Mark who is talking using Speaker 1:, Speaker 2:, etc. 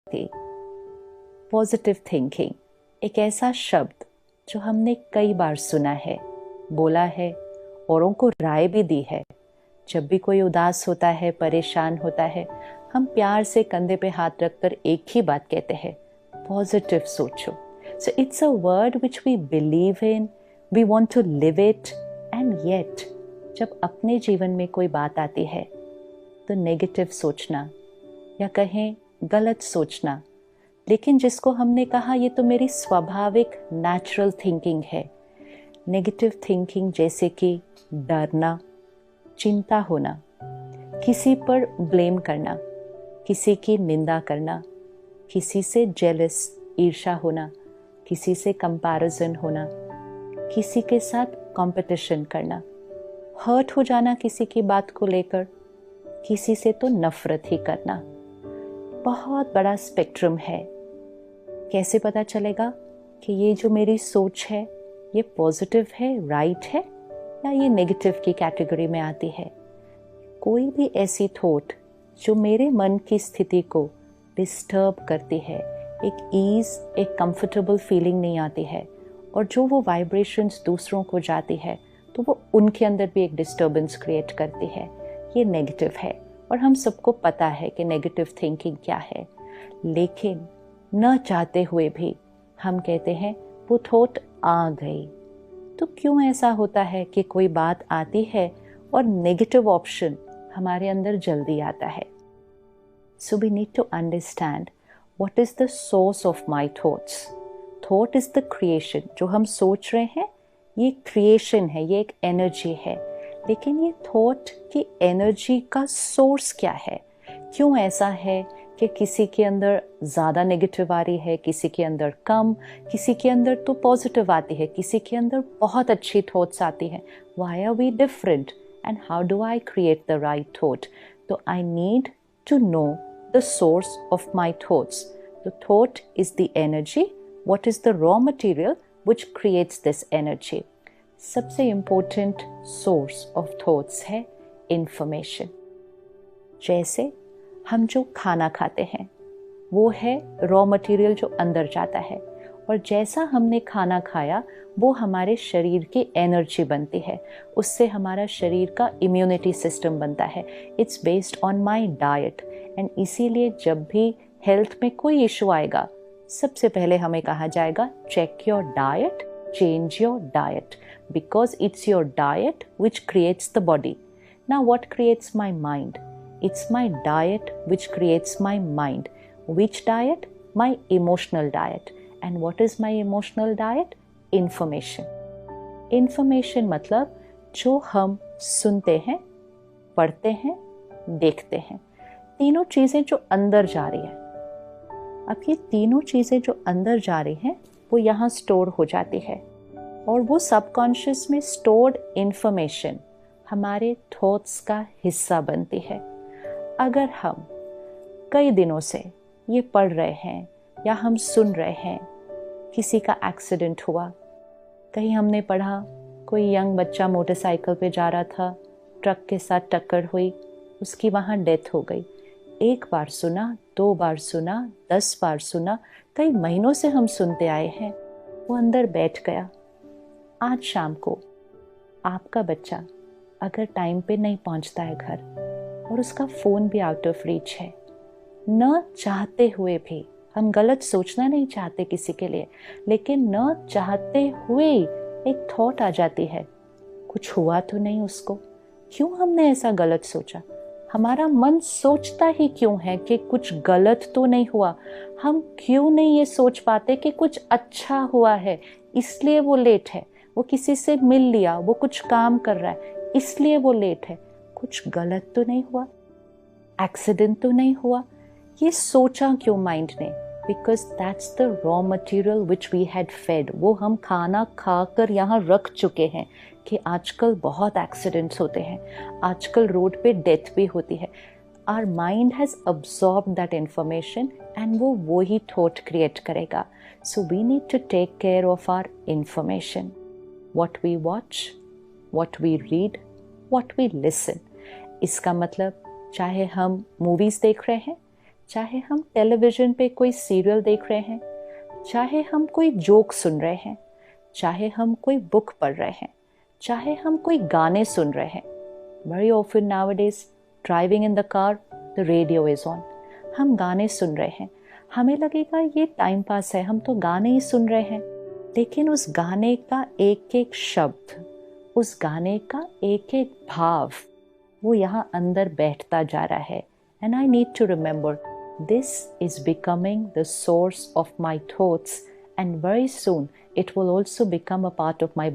Speaker 1: थी। Positive thinking एक ऐसा शब्द जो हमने कई बार सुना है, बोला है, औरों को राय भी दी है। जब भी कोई उदास होता है, परेशान होता है, हम प्यार से कंधे पे हाथ रखकर एक ही बात कहते हैं, पॉजिटिव सोचो। So it's a word which we believe in, we want to live it, and yet जब अपने जीवन में कोई बात आती है तो नेगेटिव सोचना या कहें गलत सोचना, लेकिन जिसको हमने कहा ये तो मेरी स्वाभाविक नेचुरल थिंकिंग है। नेगेटिव थिंकिंग जैसे कि डरना, चिंता होना, किसी पर ब्लेम करना, किसी की निंदा करना, किसी से जेलस ईर्ष्या होना, किसी से कंपैरिजन होना, किसी के साथ कंपटीशन करना, हर्ट हो जाना किसी की बात को लेकर, किसी से तो नफरत ही करना। बहुत बड़ा स्पेक्ट्रम है। कैसे पता चलेगा कि ये जो मेरी सोच है ये पॉजिटिव है, राइट है, या ये नेगेटिव की कैटेगरी में आती है? कोई भी ऐसी थॉट जो मेरे मन की स्थिति को डिस्टर्ब करती है, एक ईज, एक कंफर्टेबल फीलिंग नहीं आती है, और जो वो वाइब्रेशंस दूसरों को जाती है तो वो उनके अंदर भी एक डिस्टर्बेंस क्रिएट करती है, ये नेगेटिव है। और हम सबको पता है कि नेगेटिव थिंकिंग क्या है, लेकिन न चाहते हुए भी हम कहते हैं वो थॉट आ गई। तो क्यों ऐसा होता है कि कोई बात आती है और नेगेटिव ऑप्शन हमारे अंदर जल्दी आता है? So we need to understand what is the source of my thoughts. Thought is the creation. जो हम सोच रहे हैं ये क्रिएशन है, ये एक एनर्जी है, लेकिन ये थॉट की एनर्जी का सोर्स क्या है? क्यों ऐसा है कि किसी के अंदर ज़्यादा नेगेटिव आ रही है, किसी के अंदर कम, किसी के अंदर तो पॉजिटिव आती है, किसी के अंदर बहुत अच्छी थॉट्स आती हैं? Why are we different and how do I create the right thought? तो I need to know the source of my thoughts. The thought is the energy. What is the raw material which creates this energy? सबसे important source of thoughts है information. जैसे हम जो खाना खाते हैं वो है raw material जो अंदर जाता है, और जैसा हमने खाना खाया वो हमारे शरीर की एनर्जी बनती है, उससे हमारा शरीर का इम्यूनिटी सिस्टम बनता है. It's based on my diet. And इसीलिए जब भी हेल्थ में कोई इशू आएगा सबसे पहले हमें कहा जाएगा check your diet, change your diet, because it's your diet which creates the body. Now what creates my mind? It's my diet which creates my mind. Which diet? My emotional diet. And what is my emotional diet? Information. Information मतलब जो हम सुनते हैं, पढ़ते हैं, देखते हैं, तीनों चीज़ें जो अंदर जा रही हैं. अब ये तीनों चीज़ें जो अंदर जा रही हैं वो यहाँ स्टोर हो जाती है, और वो सबकॉन्शियस में स्टोर्ड इंफॉर्मेशन हमारे थॉट्स का हिस्सा बनती है. अगर हम कई दिनों से ये पढ़ रहे हैं या हम सुन रहे हैं किसी का एक्सीडेंट हुआ, कहीं हमने पढ़ा कोई यंग बच्चा मोटरसाइकिल पे जा रहा था, ट्रक के साथ टक्कर हुई, उसकी वहाँ डेथ हो गई. एक बार सुना, 2 बार सुना, 10 बार सुना, कई महीनों से हम सुनते आए हैं, वो अंदर बैठ गया. आज शाम को आपका बच्चा अगर टाइम पे नहीं पहुँचता है घर और उसका फ़ोन भी आउट ऑफ रीच है, न चाहते हुए भी, हम गलत सोचना नहीं चाहते किसी के लिए, लेकिन न चाहते हुए एक थॉट आ जाती है, कुछ हुआ तो नहीं उसको? क्यों हमने ऐसा गलत सोचा? हमारा मन सोचता ही क्यों है कि कुछ गलत तो नहीं हुआ? हम क्यों नहीं ये सोच पाते कि कुछ अच्छा हुआ है, इसलिए वो लेट है, वो किसी से मिल लिया, वो कुछ काम कर रहा है, इसलिए वो लेट है, कुछ गलत तो नहीं हुआ, एक्सीडेंट तो नहीं हुआ? ये सोचा क्यों माइंड ने? Because that's the raw material which we had fed. वो हम खाना खाकर यहाँ रख चुके हैं कि आजकल बहुत एक्सीडेंट्स होते हैं, आजकल रोड पे डेथ भी होती है. Our mind has absorb that information and वो ही थॉट क्रिएट करेगा. So we need to take care of our information. What we watch, what we read, what we listen. इसका मतलब चाहे हम मूवीज़ देख रहे हैं, चाहे हम टेलीविज़न पे कोई सीरियल देख रहे हैं, चाहे हम कोई जोक सुन रहे हैं, चाहे हम कोई बुक पढ़ रहे हैं, चाहे हम कोई गाने सुन रहे हैं. Very often nowadays, driving in the car, the radio is on. हम गाने सुन रहे हैं. हमें लगेगा ये टाइम पास है, हम तो गाने ही सुन रहे हैं. लेकिन उस गाने का एक एक शब्द, उस गाने का एक एक भाव, वो यहाँ अंदर बैठता जा रहा है. And I need to remember, this is becoming the source of my thoughts, and very soon it will also become a part of my